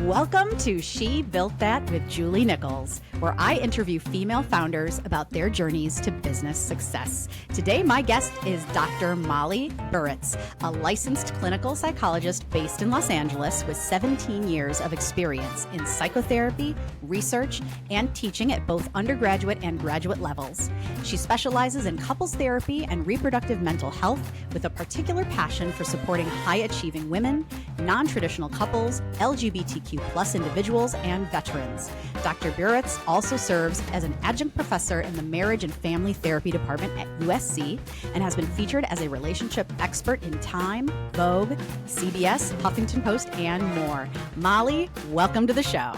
Welcome to She Built That with Julie Nichols, where I interview female founders about their journeys to business success. Today, my guest is Dr. Molly Burrets, a licensed clinical psychologist based in Los Angeles with 17 years of experience in psychotherapy, research, and teaching at both undergraduate and graduate levels. She specializes in couples therapy and reproductive mental health with a particular passion for supporting high-achieving women, non-traditional couples, LGBTQ+ individuals, and veterans. Dr. Burrets also serves as an adjunct professor in the Marriage and Family Therapy Department at USC and has been featured as a relationship expert in Time, Vogue, CBS, Huffington Post, and more. Molly, welcome to the show.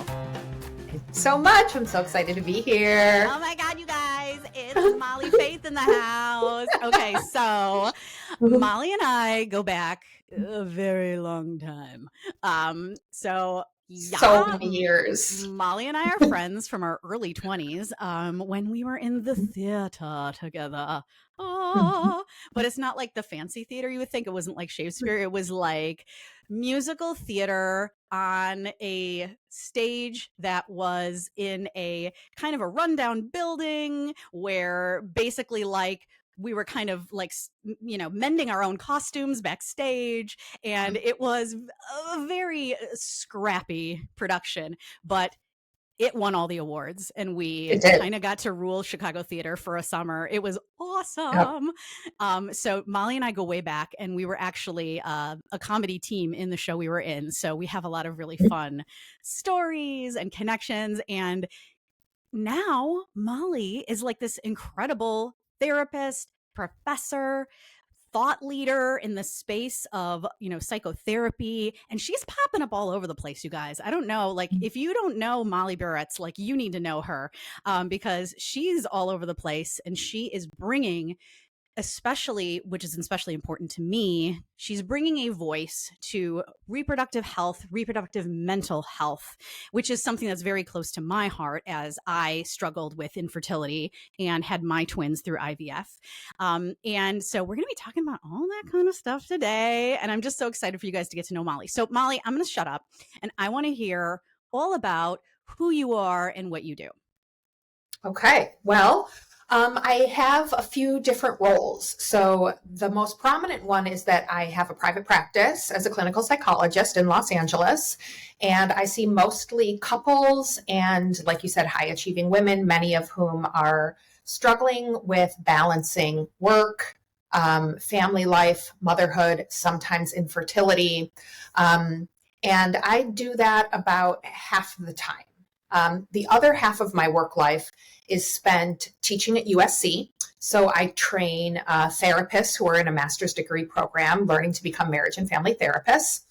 So much. I'm so excited to be here. Oh my God, you guys, it's Molly Faith in the house. Okay, so Molly and I go back a very long time. So many years. Molly and I are friends from our early 20s when we were in the theater together. Oh, but it's not like the fancy theater you would think. It wasn't like Shakespeare. It was like musical theater on a stage that was in a kind of a rundown building where basically like we were kind of like, you know, mending our own costumes backstage. And it was a very scrappy production, but it won all the awards and we kind of got to rule Chicago theater for a summer. It was awesome. Yep. So Molly and I go way back and we were actually a comedy team in the show we were in. So we have a lot of really fun stories and connections. And now Molly is like this incredible therapist, professor, thought leader in the space of, you know, psychotherapy. And she's popping up all over the place, you guys. I don't know, like if you don't know Molly Burrets, like you need to know her because she's all over the place and she is bringing, especially, which is especially important to me, she's bringing a voice to reproductive health, reproductive mental health, which is something that's very close to my heart as I struggled with infertility and had my twins through IVF. And so we're going to be talking about all that kind of stuff today. And I'm just so excited for you guys to get to know Molly. So Molly, I'm going to shut up and I want to hear all about who you are and what you do. Okay. Well, I have a few different roles. So the most prominent one is that I have a private practice as a clinical psychologist in Los Angeles. And I see mostly couples and, like you said, high achieving women, many of whom are struggling with balancing work, family life, motherhood, sometimes infertility. And I do that about half of the time. The other half of my work life is spent teaching at USC. So I train therapists who are in a master's degree program, learning to become marriage and family therapists.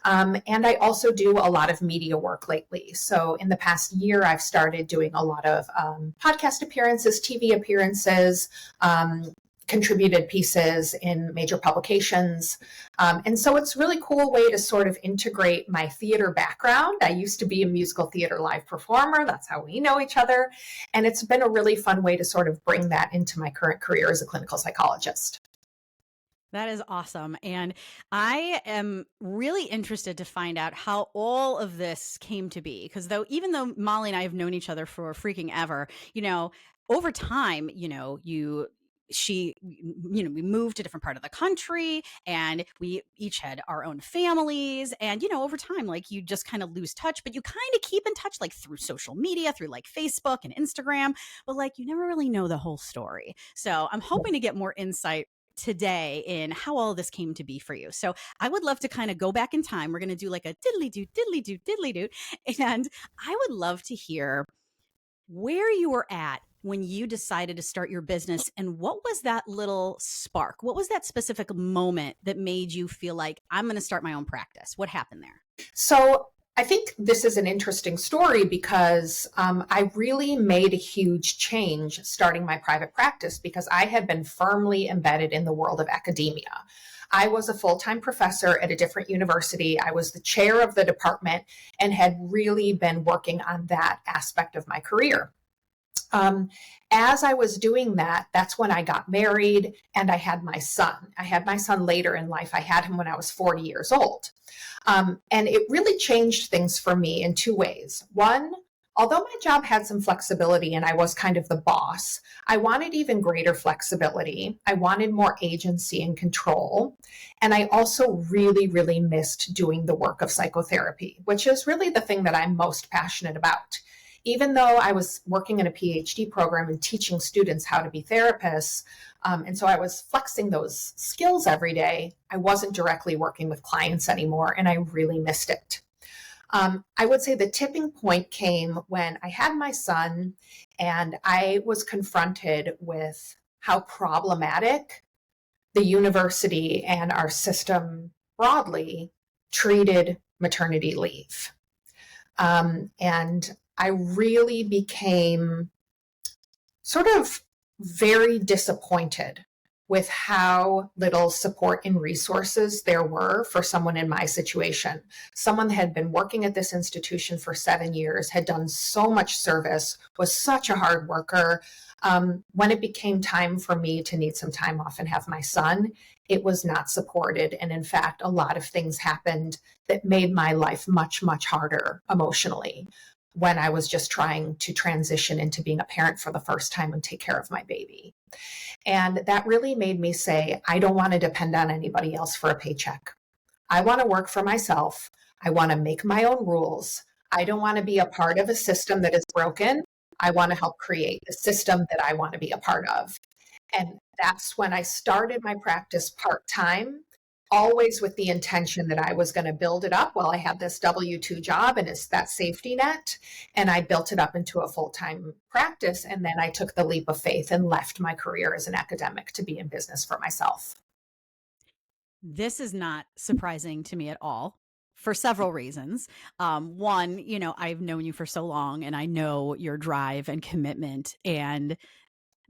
And I also do a lot of media work lately. So in the past year, I've started doing a lot of podcast appearances, TV appearances, contributed pieces in major publications. And so it's a really cool way to sort of integrate my theater background. I used to be a musical theater live performer. That's how we know each other. And it's been a really fun way to sort of bring that into my current career as a clinical psychologist. That is awesome. And I am really interested to find out how all of this came to be. Because even though Molly and I have known each other for freaking ever, you know, over time, you know, we moved to a different part of the country and we each had our own families. And, you know, over time, like you just kind of lose touch, but you kind of keep in touch like through social media, through like Facebook and Instagram, but like you never really know the whole story. So I'm hoping to get more insight today in how all this came to be for you. So I would love to kind of go back in time. We're going to do like a diddly-doo, diddly-doo, diddly-doo. And I would love to hear where you were at when you decided to start your business and what was that little spark? What was that specific moment that made you feel like I'm going to start my own practice? What happened there? So I think this is an interesting story because I really made a huge change starting my private practice because I had been firmly embedded in the world of academia. I was a full-time professor at a different university. I was the chair of the department and had really been working on that aspect of my career. As I was doing that, that's when I got married and I had my son. I had my son later in life. I had him when I was 40 years old. And it really changed things for me in two ways. One, although my job had some flexibility and I was kind of the boss, I wanted even greater flexibility. I wanted more agency and control. And I also really, really missed doing the work of psychotherapy, which is really the thing that I'm most passionate about. Even though I was working in a PhD program and teaching students how to be therapists, and so I was flexing those skills every day, I wasn't directly working with clients anymore, and I really missed it. I would say the tipping point came when I had my son and I was confronted with how problematic the university and our system broadly treated maternity leave. And I really became sort of very disappointed with how little support and resources there were for someone in my situation. Someone that had been working at this institution for 7 years, had done so much service, was such a hard worker. When it became time for me to need some time off and have my son, it was not supported. And in fact, a lot of things happened that made my life much, much harder emotionally when I was just trying to transition into being a parent for the first time and take care of my baby. And that really made me say, I don't want to depend on anybody else for a paycheck. I want to work for myself. I want to make my own rules. I don't want to be a part of a system that is broken. I want to help create a system that I want to be a part of. And that's when I started my practice part-time, always with the intention that I was going to build it up while I had this W-2 job and it's that safety net. And I built it up into a full-time practice. And then I took the leap of faith and left my career as an academic to be in business for myself. This is not surprising to me at all for several reasons. One, I've known you for so long and I know your drive and commitment, and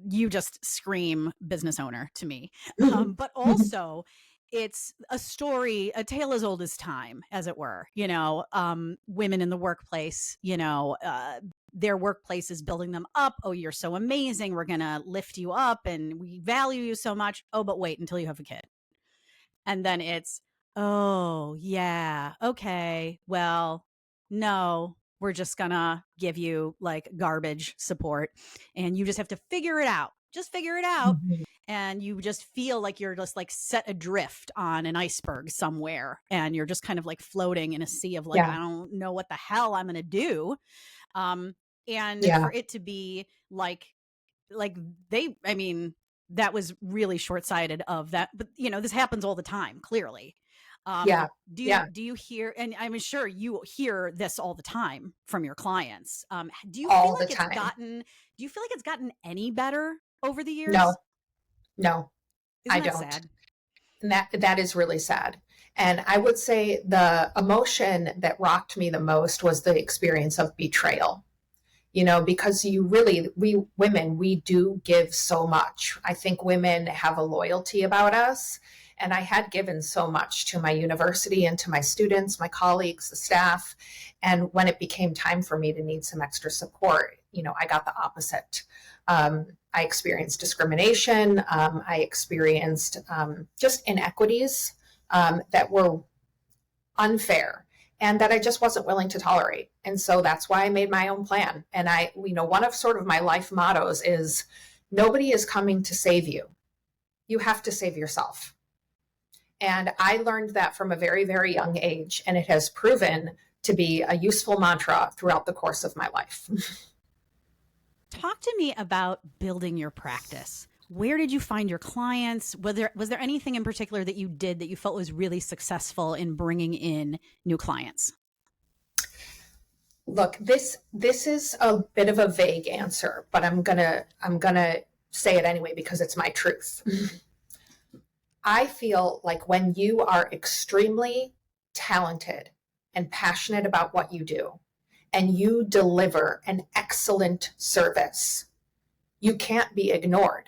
you just scream business owner to me. But also, it's a story, a tale as old as time, as it were. Women in the workplace, their workplace is building them up. Oh, you're so amazing. We're going to lift you up and we value you so much. Oh, but wait until you have a kid. And then it's, oh, yeah, okay, well, no, we're just going to give you like garbage support and you just have to figure it out. Just figure it out. Mhm. And you just feel like you're just like set adrift on an iceberg somewhere. And you're just kind of like floating in a sea of like, Yeah. I don't know what the hell I'm going to do. And Yeah. for it to be like that was really short-sighted of that. But, this happens all the time, clearly. Yeah. Do Yeah. you hear, and I'm sure you hear this all the time from your clients. Do you All feel the like time. do you feel like it's gotten any better over the years? No, Isn't I that don't. sad? And that is really sad. And I would say the emotion that rocked me the most was the experience of betrayal. Because we women, we do give so much. I think women have a loyalty about us. And I had given so much to my university and to my students, my colleagues, the staff. And when it became time for me to need some extra support, I got the opposite. I experienced discrimination. I experienced just inequities that were unfair and that I just wasn't willing to tolerate. And so that's why I made my own plan. And one of sort of my life mottos is nobody is coming to save you. You have to save yourself. And I learned that from a very, very young age. And it has proven to be a useful mantra throughout the course of my life. Talk to me about building your practice. Where did you find your clients? Was there anything in particular that you did that you felt was really successful in bringing in new clients? Look, this is a bit of a vague answer, but I'm gonna say it anyway because it's my truth. I feel like when you are extremely talented and passionate about what you do, and you deliver an excellent service, you can't be ignored.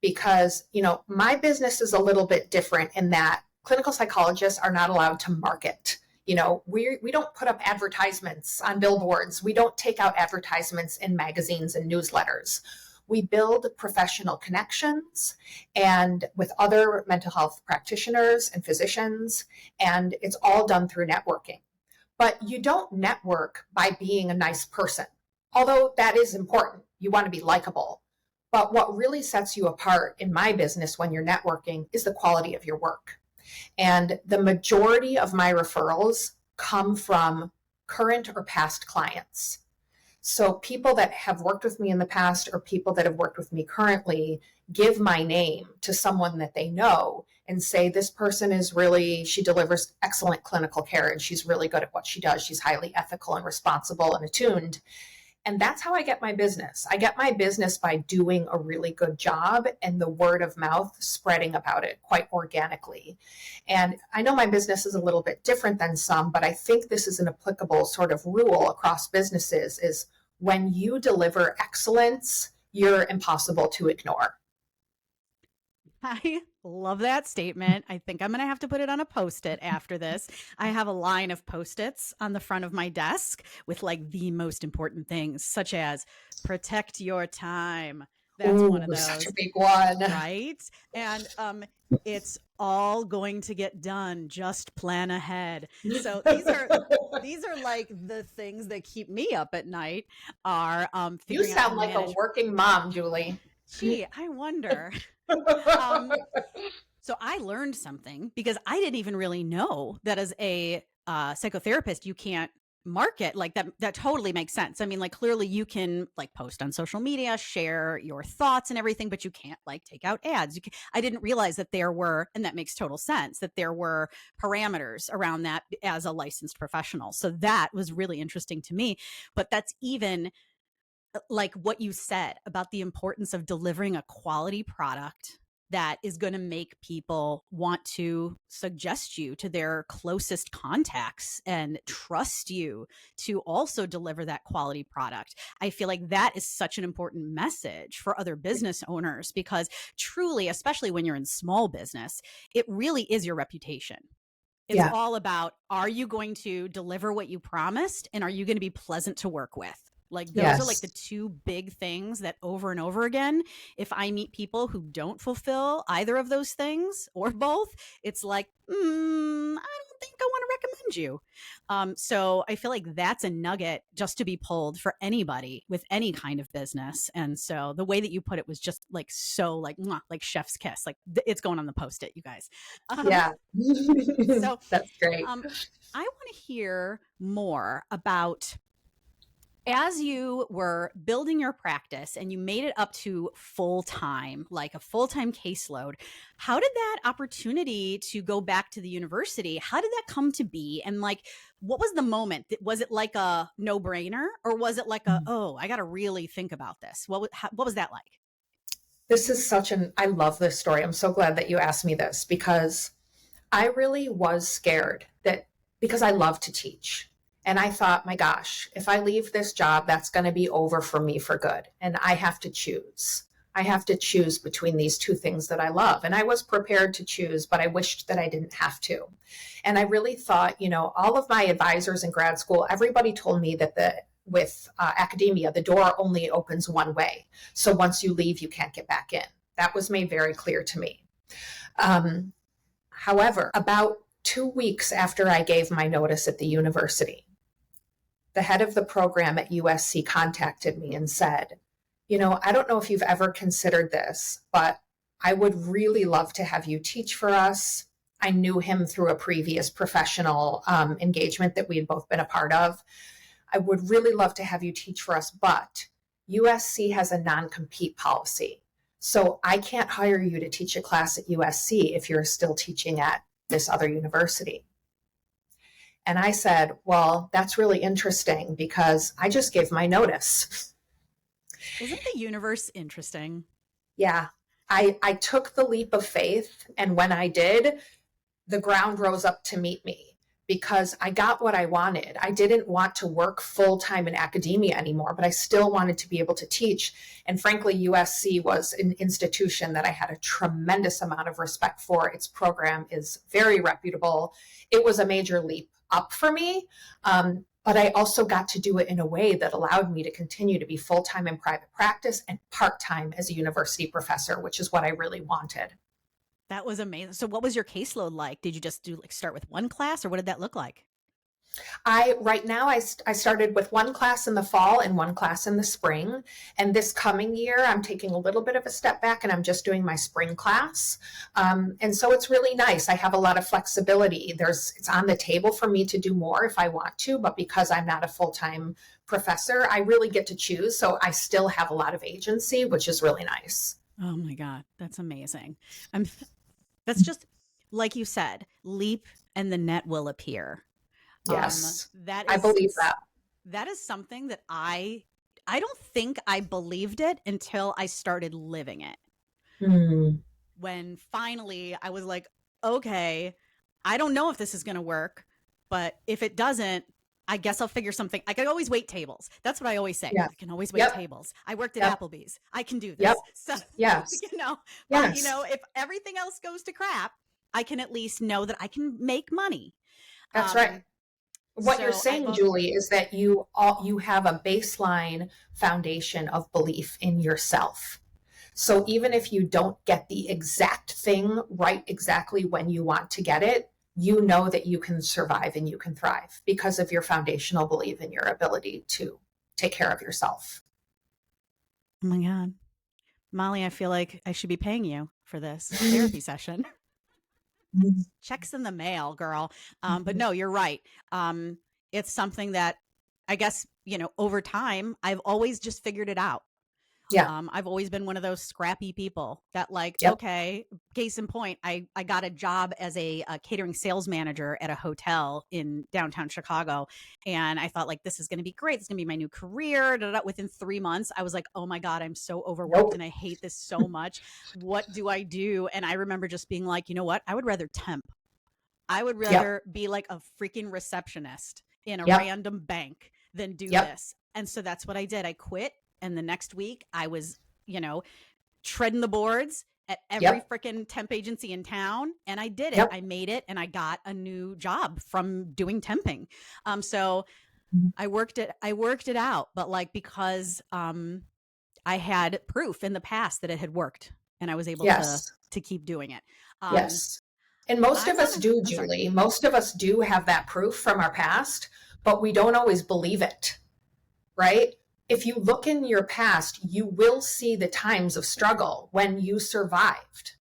Because, my business is a little bit different in that clinical psychologists are not allowed to market. We don't put up advertisements on billboards. We don't take out advertisements in magazines and newsletters. We build professional connections and with other mental health practitioners and physicians, and it's all done through networking. But you don't network by being a nice person, although that is important. You want to be likable. But what really sets you apart in my business when you're networking is the quality of your work. And the majority of my referrals come from current or past clients. So people that have worked with me in the past or people that have worked with me currently give my name to someone that they know and say, this person is really, she delivers excellent clinical care and she's really good at what she does. She's highly ethical and responsible and attuned. And that's how I get my business. I get my business by doing a really good job and the word of mouth spreading about it quite organically. And I know my business is a little bit different than some, but I think this is an applicable sort of rule across businesses is when you deliver excellence, you're impossible to ignore. I love that statement. I think I'm going to have to put it on a Post-it after this. I have a line of Post-its on the front of my desk with like the most important things, such as protect your time. That's one of those. Such a big one. Right? And it's all going to get done. Just plan ahead. So these are like the things that keep me up at night are you sound like a working mom, Julie. Gee, I wonder. So I learned something because I didn't even really know that as a psychotherapist, you can't market like that. That totally makes sense. I mean, like clearly you can like post on social media, share your thoughts and everything, but you can't like take out ads. I didn't realize that there were, and that makes total sense, that there were parameters around that as a licensed professional. So that was really interesting to me. But that's even like what you said about the importance of delivering a quality product that is going to make people want to suggest you to their closest contacts and trust you to also deliver that quality product. I feel like that is such an important message for other business owners because truly, especially when you're in small business, it really is your reputation. It's all about, are you going to deliver what you promised and are you going to be pleasant to work with? Like those are like the two big things that over and over again, if I meet people who don't fulfill either of those things or both, it's like, I don't think I want to recommend you. So I feel like that's a nugget just to be pulled for anybody with any kind of business. And so the way that you put it was just like, so like, like chef's kiss, like it's going on the Post-it, you guys. So that's great. I want to hear more about as you were building your practice and you made it up to full-time, like a full-time caseload, how did that opportunity to go back to the university, how did that come to be? And like, what was the moment? Was it like a no-brainer or was it like I got to really think about this? What was that like? This is I love this story. I'm so glad that you asked me this because I really was scared because I love to teach. And I thought, my gosh, if I leave this job, that's going to be over for me for good. And I have to choose. I have to choose between these two things that I love. And I was prepared to choose, but I wished that I didn't have to. And I really thought, all of my advisors in grad school, everybody told me that with academia, the door only opens one way. So once you leave, you can't get back in. That was made very clear to me. However, about 2 weeks after I gave my notice at the university, the head of the program at USC contacted me and said, I don't know if you've ever considered this, but I would really love to have you teach for us. I knew him through a previous professional engagement that we had both been a part of. I would really love to have you teach for us, but USC has a non-compete policy. So I can't hire you to teach a class at USC if you're still teaching at this other university. And I said, well, that's really interesting because I just gave my notice. Isn't the universe interesting? Yeah. I took the leap of faith. And when I did, the ground rose up to meet me because I got what I wanted. I didn't want to work full-time in academia anymore, but I still wanted to be able to teach. And frankly, USC was an institution that I had a tremendous amount of respect for. Its program is very reputable. It was a major leap up for me. But I also got to do it in a way that allowed me to continue to be full-time in private practice and part-time as a university professor, which is what I really wanted. That was amazing. So what was your caseload like? Did you just do like start with one class, or what did that look like? Right now, I started with one class in the fall and one class in the spring. And this coming year, I'm taking a little bit of a step back and I'm just doing my spring class. And so it's really nice. I have a lot of flexibility. It's on the table for me to do more if I want to, but because I'm not a full-time professor, I really get to choose. So I still have a lot of agency, which is really nice. Oh my God, that's amazing. That's just like you said, leap and the net will appear. Yes, That I is believe that. that is something that I don't think I believed it until I started living it. Hmm. When finally I was like, okay, I don't know if this is going to work, but if it doesn't, I guess I'll figure something. I can always wait tables. That's what I always say. Yeah. I can always wait Yep. tables. I worked at Yep. Applebee's. I can do Yep. this. So, Yes. but Yes. if everything else goes to crap, I can at least know that I can make money. That's right. What you're So saying, Julie, is that you have a baseline foundation of belief in yourself. So even if you don't get the exact thing right exactly when you want to get it, you know that you can survive and you can thrive because of your foundational belief in your ability to take care of yourself. Oh my God. Molly, I feel like I should be paying you for this therapy session. Checks in the mail, girl. But no, you're right. It's something that I guess, over time, I've always just figured it out. Yeah. I've always been one of those scrappy people that Yep. okay, case in point, I got a job as a catering sales manager at a hotel in downtown Chicago. And I thought this is going to be great. It's going to be my new career. Within 3 months, I was like, oh my God, I'm so overworked Nope. and I hate this so much. What do I do? And I remember just being like, you know what? I would rather temp. I would rather be like a freaking receptionist in a random bank than do this. And so that's what I did. I quit. And the next week I was, treading the boards at every freaking temp agency in town. And I did it. I made it and I got a new job from doing temping. So I worked it out, but because I had proof in the past that it had worked and I was able to keep doing it. Yes. And most of us do, Julie. Most of us do have that proof from our past, but we don't always believe it, right? If you look in your past, you will see the times of struggle when you survived.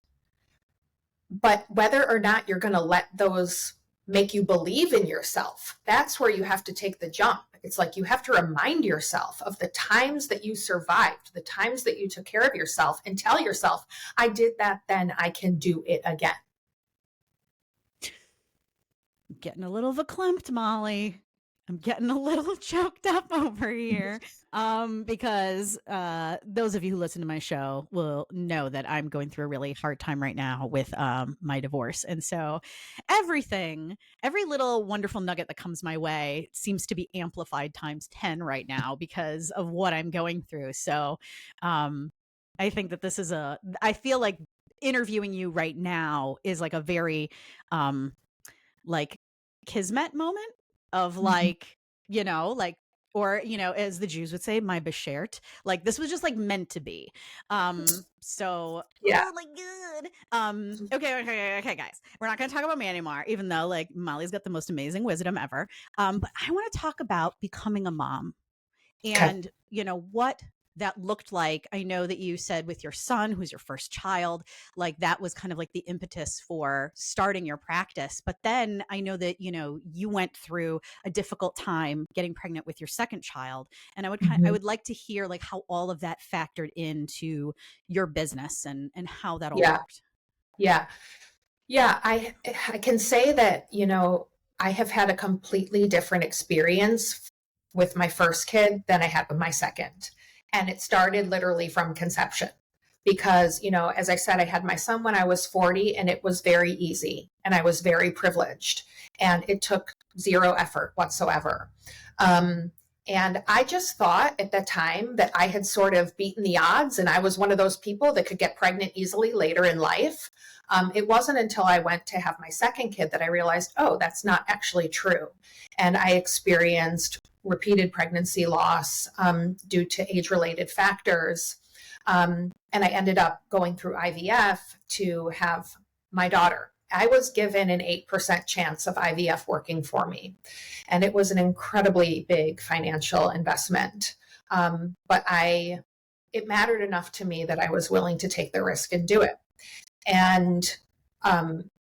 But whether or not you're going to let those make you believe in yourself, that's where you have to take the jump. It's like you have to remind yourself of the times that you survived, the times that you took care of yourself, and tell yourself, I did that then, I can do it again. I'm getting a little verklempt, Molly. I'm getting a little choked up over here because those of you who listen to my show will know that I'm going through a really hard time right now with my divorce. And so every little wonderful nugget that comes my way seems to be amplified times 10 right now because of what I'm going through. So I think that I feel like interviewing you right now is like a very kismet moment of or as the Jews would say, my beshert. This was just meant to be. So yeah. Oh my God. Okay, guys. We're not gonna talk about me anymore, even though Molly's got the most amazing wisdom ever. But I want to talk about becoming a mom and what that looked like. I know that you said with your son, who's your first child, that was kind of the impetus for starting your practice. But then I know that, you went through a difficult time getting pregnant with your second child. And I would like to hear how all of that factored into your business and how that all worked. Yeah. I can say that, I have had a completely different experience with my first kid than I had with my second. And it started literally from conception because, as I said, I had my son when I was 40 and it was very easy and I was very privileged and it took zero effort whatsoever. And I just thought at that time that I had sort of beaten the odds and I was one of those people that could get pregnant easily later in life. It wasn't until I went to have my second kid that I realized, oh, that's not actually true. And I experienced repeated pregnancy loss due to age-related factors. And I ended up going through IVF to have my daughter. I was given an 8% chance of IVF working for me. And it was an incredibly big financial investment. But it mattered enough to me that I was willing to take the risk and do it. And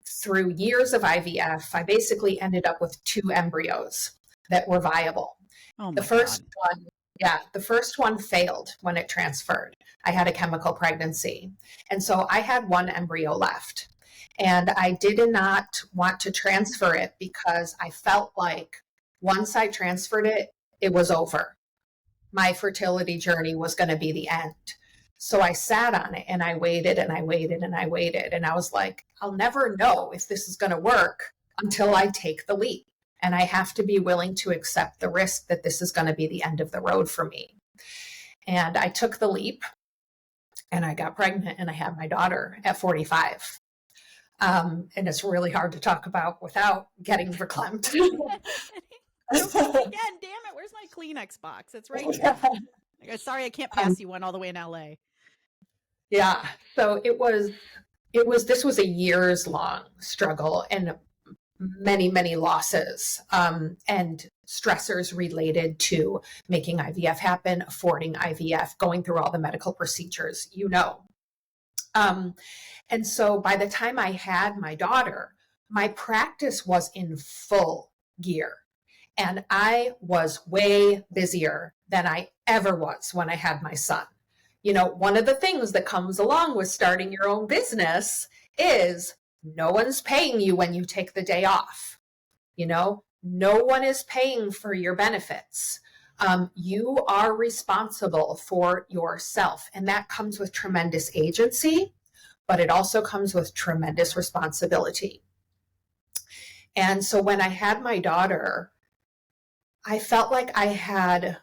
through years of IVF, I basically ended up with 2 embryos that were viable. Oh my The first God. one, yeah, the first one failed when it transferred. I had a chemical pregnancy. And so I had 1 embryo left. And I did not want to transfer it because I felt like once I transferred it, it was over. My fertility journey was going to be the end. So I sat on it and I waited and I waited and I waited. And I was like, I'll never know if this is going to work until I take the leap. And I have to be willing to accept the risk that this is going to be the end of the road for me. And I took the leap and I got pregnant and I had my daughter at 45. And it's really hard to talk about without getting verklempt. Again, damn it. Where's my Kleenex box? It's right here. Sorry, I can't pass you one all the way in LA. Yeah. So this was a years long struggle and many, many losses and stressors related to making IVF happen, affording IVF, going through all the medical procedures, And so by the time I had my daughter, my practice was in full gear. And I was way busier than I ever was when I had my son. One of the things that comes along with starting your own business is no one's paying you when you take the day off. No one is paying for your benefits. You are responsible for yourself. And that comes with tremendous agency, but it also comes with tremendous responsibility. And so when I had my daughter, I felt like I had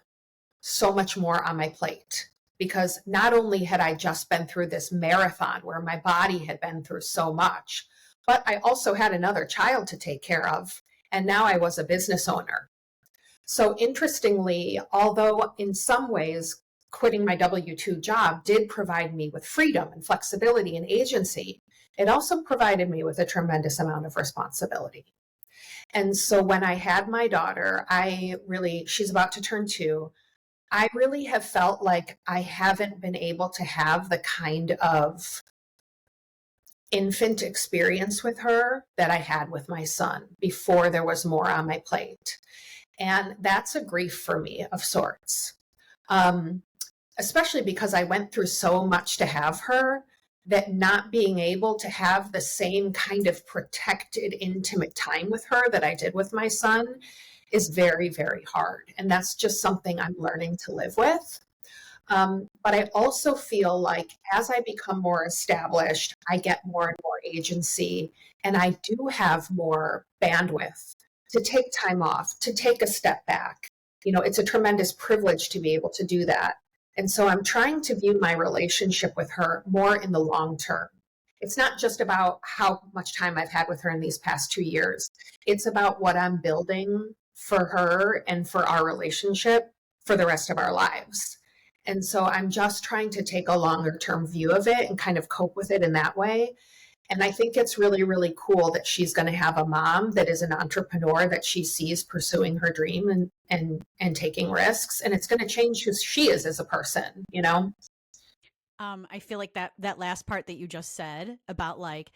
so much more on my plate because not only had I just been through this marathon where my body had been through so much, but I also had another child to take care of. And now I was a business owner. So interestingly, although in some ways quitting my W-2 job did provide me with freedom and flexibility and agency, it also provided me with a tremendous amount of responsibility. And so when I had my daughter, she's about to turn 2. I really have felt like I haven't been able to have the kind of infant experience with her that I had with my son before there was more on my plate. And that's a grief for me of sorts, especially because I went through so much to have her that not being able to have the same kind of protected, intimate time with her that I did with my son is very, very hard. And that's just something I'm learning to live with. But I also feel like as I become more established, I get more and more agency, and I do have more bandwidth to take time off, to take a step back. It's a tremendous privilege to be able to do that. And so I'm trying to view my relationship with her more in the long term. It's not just about how much time I've had with her in these past 2 years. It's about what I'm building for her and for our relationship for the rest of our lives. And so I'm just trying to take a longer term view of it and kind of cope with it in that way. And I think it's really, really cool that she's going to have a mom that is an entrepreneur that she sees pursuing her dream and taking risks. And it's going to change who she is as a person, I feel like that last part that you just said about like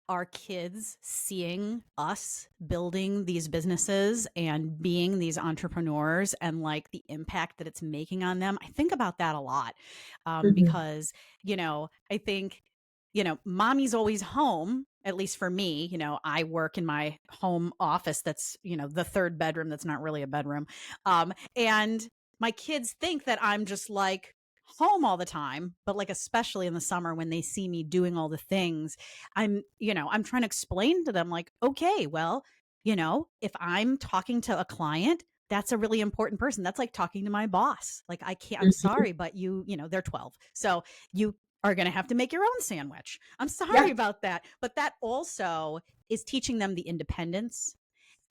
our kids seeing us building these businesses and being these entrepreneurs and like the impact that it's making on them. I think about that a lot because, I think, mommy's always home, at least for me. I work in my home office that's, the third bedroom that's not really a bedroom. And my kids think that I'm just like home all the time, but like especially in the summer when they see me doing all the things, I'm trying to explain to them like, okay, well, if I'm talking to a client, that's a really important person. That's like talking to my boss. Like, I can't, I'm Mhm. sorry, but they're 12. So you are going to have to make your own sandwich. I'm sorry Yeah. about that. But that also is teaching them the independence,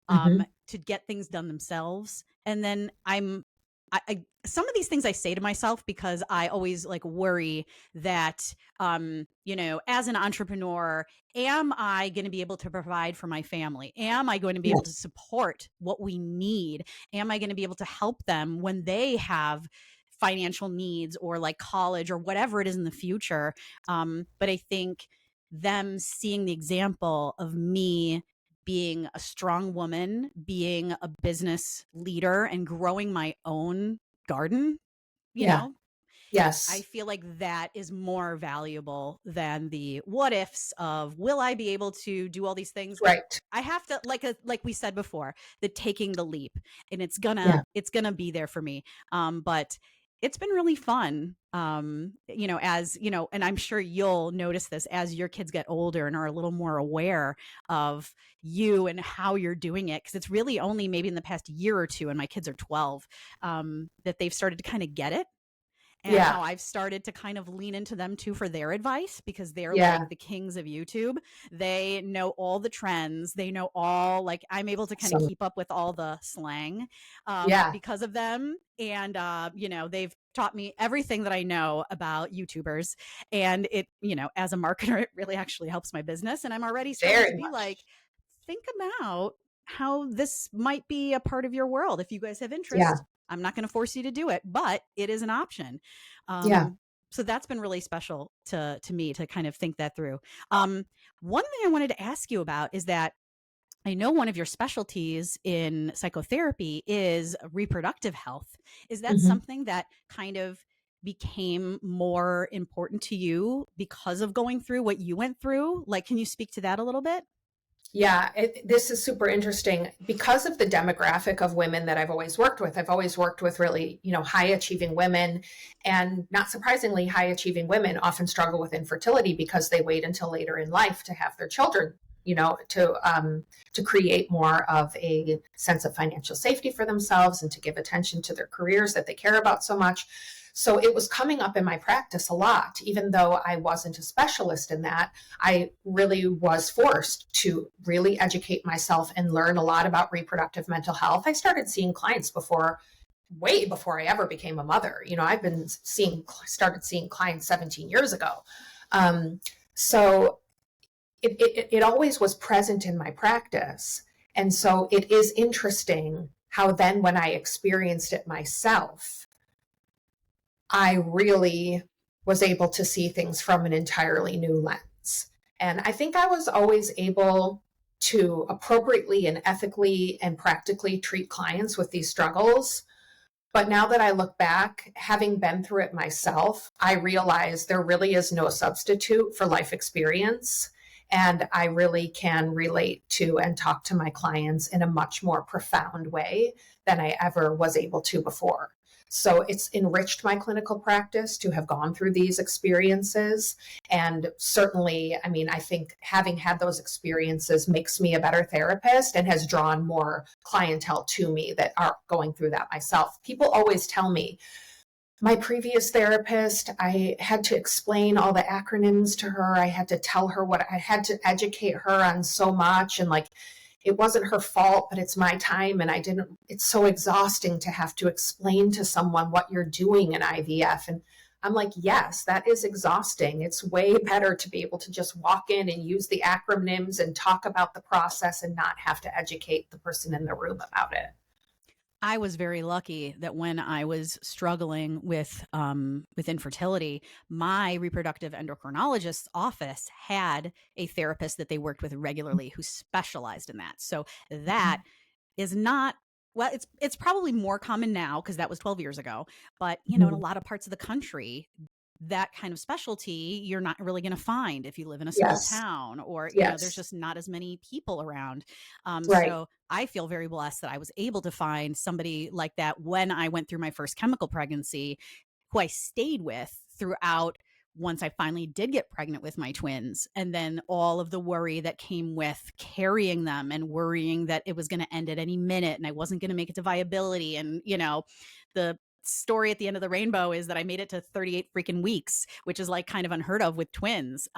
Hmm. to get things done themselves. And then some of these things I say to myself because I always like worry that, as an entrepreneur, am I going to be able to provide for my family? Am I going to be able to Yes. support what we need? Am I going to be able to help them when they have financial needs or like college or whatever it is in the future? But I think them seeing the example of me being a strong woman, being a business leader, and growing my own garden, you Yeah. know, I Yes. feel like that is more valuable than the what ifs of will I be able to do all these things? Right. I have to, like we said before, the taking the leap, and Yeah. it's gonna be there for me. But it's been really fun. As you know, and I'm sure you'll notice this as your kids get older and are a little more aware of you and how you're doing it, because it's really only maybe in the past year or two, and my kids are 12, that they've started to kind of get it, and Yeah. how I've started to kind of lean into them too for their advice, because they're like Yeah. the kings of YouTube. They know all the trends. They know all, like, I'm able to kind of So, keep up with all the slang, yeah. because of them. And, they've taught me everything that I know about YouTubers. And it, as a marketer, it really actually helps my business. And I'm already starting to Very be like, much. think about how this might be a part of your world. If you guys have Yeah. interest, I'm not going to force you to do it, but it is an option. Yeah. So that's been really special to me to kind of think that through. Um, One thing I wanted to ask you about is that I know one of your specialties in psychotherapy is reproductive health. Is that Hmm. something that kind of became more important to you because of going through what you went through? Like, can you speak to that a little bit? Yeah, this is super interesting because of the demographic of women that I've always worked with. I've always worked with really, high achieving women, and not surprisingly, high achieving women often struggle with infertility because they wait until later in life to have their children. To create more of a sense of financial safety for themselves and to give attention to their careers that they care about so much. So it was coming up in my practice a lot, even though I wasn't a specialist in that. I really was forced to really educate myself and learn a lot about reproductive mental health. I started seeing clients way before I ever became a mother. I've been started seeing clients 17 years ago. So it always was present in my practice. And so it is interesting how then when I experienced it myself, I really was able to see things from an entirely new lens. And I think I was always able to appropriately and ethically and practically treat clients with these struggles. But now that I look back, having been through it myself, I realize there really is no substitute for life experience. And I really can relate to and talk to my clients in a much more profound way than I ever was able to before. So it's enriched my clinical practice to have gone through these experiences. And certainly, I mean, I think having had those experiences makes me a better therapist and has drawn more clientele to me that are going through that myself. People always tell me, my previous therapist, I had to explain all the acronyms to her. I had to tell her what I had to educate her on so much. And like, it wasn't her fault, but it's my time. And it's so exhausting to have to explain to someone what you're doing in IVF. And I'm like, yes, that is exhausting. It's way better to be able to just walk in and use the acronyms and talk about the process and not have to educate the person in the room about it. I was very lucky that when I was struggling with infertility, my reproductive endocrinologist's office had a therapist that they worked with regularly who specialized in that. So that is not, well, it's probably more common now because that was 12 years ago, but in a Mhm. lot of parts of the country, that kind of specialty you're not really going to find if you live in a small Yes. town, or there's Yes. just not as many people around. Right. So I feel very blessed that I was able to find somebody like that when I went through my first chemical pregnancy, who I stayed with throughout once I finally did get pregnant with my twins, and then all of the worry that came with carrying them and worrying that it was going to end at any minute and I wasn't going to make it to viability. And, the story at the end of the rainbow is that I made it to 38 freaking weeks, which is like kind of unheard of with twins.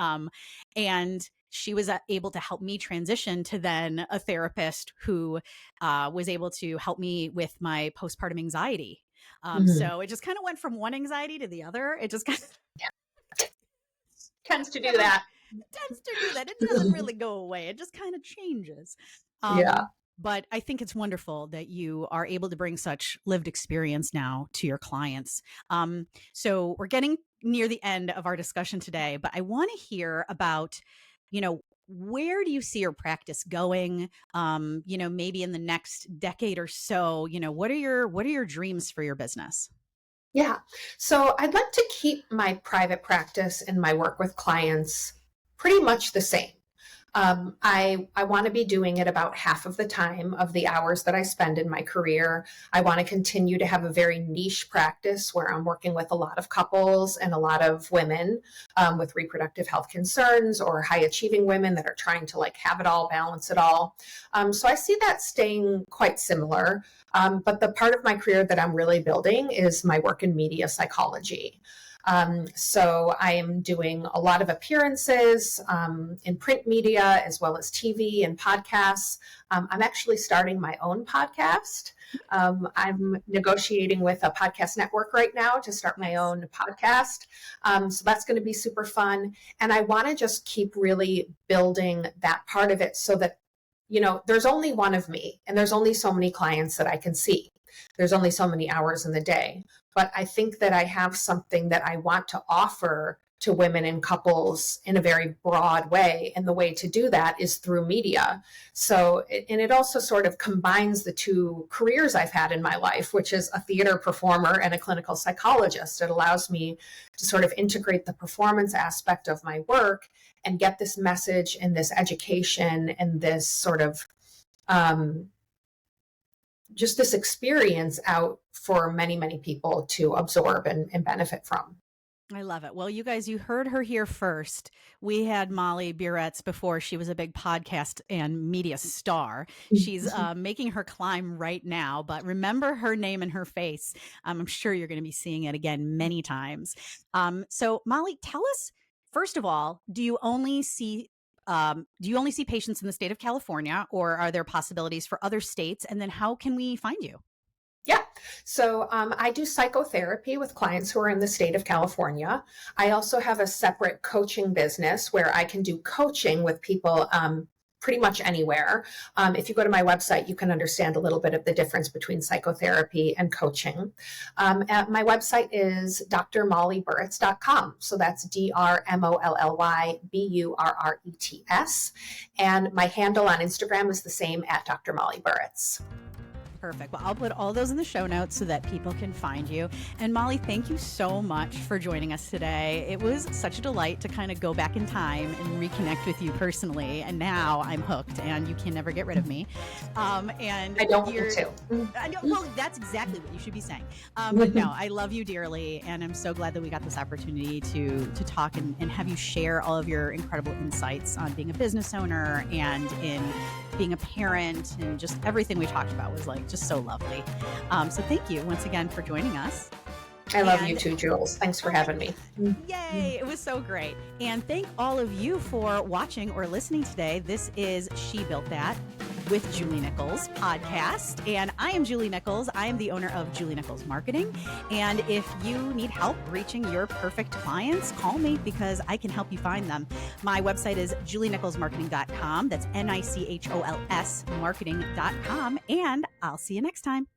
And she was able to help me transition to then a therapist who was able to help me with my postpartum anxiety. So it just kind of went from one anxiety to the other. It just kind of tends to do that. It doesn't really go away. It just kind of changes. But I think it's wonderful that you are able to bring such lived experience now to your clients. So we're getting near the end of our discussion today, but I want to hear about, where do you see your practice going? Maybe in the next decade or so, what are your dreams for your business? Yeah. So I'd like to keep my private practice and my work with clients pretty much the same. I want to be doing it about half of the time of the hours that I spend in my career. I want to continue to have a very niche practice where I'm working with a lot of couples and a lot of women with reproductive health concerns or high achieving women that are trying to have it all, balance it all. So I see that staying quite similar. But the part of my career that I'm really building is my work in media psychology. So I am doing a lot of appearances in print media as well as TV and podcasts. I'm actually starting my own podcast. I'm negotiating with a podcast network right now to start my own podcast. So that's going to be super fun. And I want to just keep really building that part of it so that, there's only one of me and there's only so many clients that I can see. There's only so many hours in the day. But I think that I have something that I want to offer to women and couples in a very broad way. And the way to do that is through media. So, and it also sort of combines the two careers I've had in my life, which is a theater performer and a clinical psychologist. It allows me to sort of integrate the performance aspect of my work and get this message and this education and this sort of just this experience out for many, many people to absorb and benefit from. I love it. Well, you guys, you heard her here first. We had Molly Burrets before. She was a big podcast and media star. She's making her climb right now, but remember her name and her face. I'm sure you're going to be seeing it again many times. So Molly, tell us, first of all, do you only see patients in the state of California, or are there possibilities for other states? And then how can we find you? Yeah. So I do psychotherapy with clients who are in the state of California. I also have a separate coaching business where I can do coaching with people pretty much anywhere. If you go to my website, you can understand a little bit of the difference between psychotherapy and coaching. My website is drmollyburrets.com. So that's DRMOLLYBURRETS. And my handle on Instagram is the same at Dr. Molly Burrets. Perfect. Well, I'll put all those in the show notes so that people can find you. And Molly, thank you so much for joining us today. It was such a delight to kind of go back in time and reconnect with you personally. And now I'm hooked and you can never get rid of me. And I don't want to. Well, that's exactly what you should be saying. But no, I love you dearly. And I'm so glad that we got this opportunity to talk and have you share all of your incredible insights on being a business owner and in being a parent, and just everything we talked about was just so lovely. So thank you once again for joining us. I love you too, Jules. Thanks for having me. Yay, it was so great. And thank all of you for watching or listening today. This is She Built That with Julie Nichols podcast. And I am Julie Nichols. I am the owner of Julie Nichols Marketing. And if you need help reaching your perfect clients, call me because I can help you find them. My website is julienicholsmarketing.com. That's NICHOLS marketing.com. And I'll see you next time.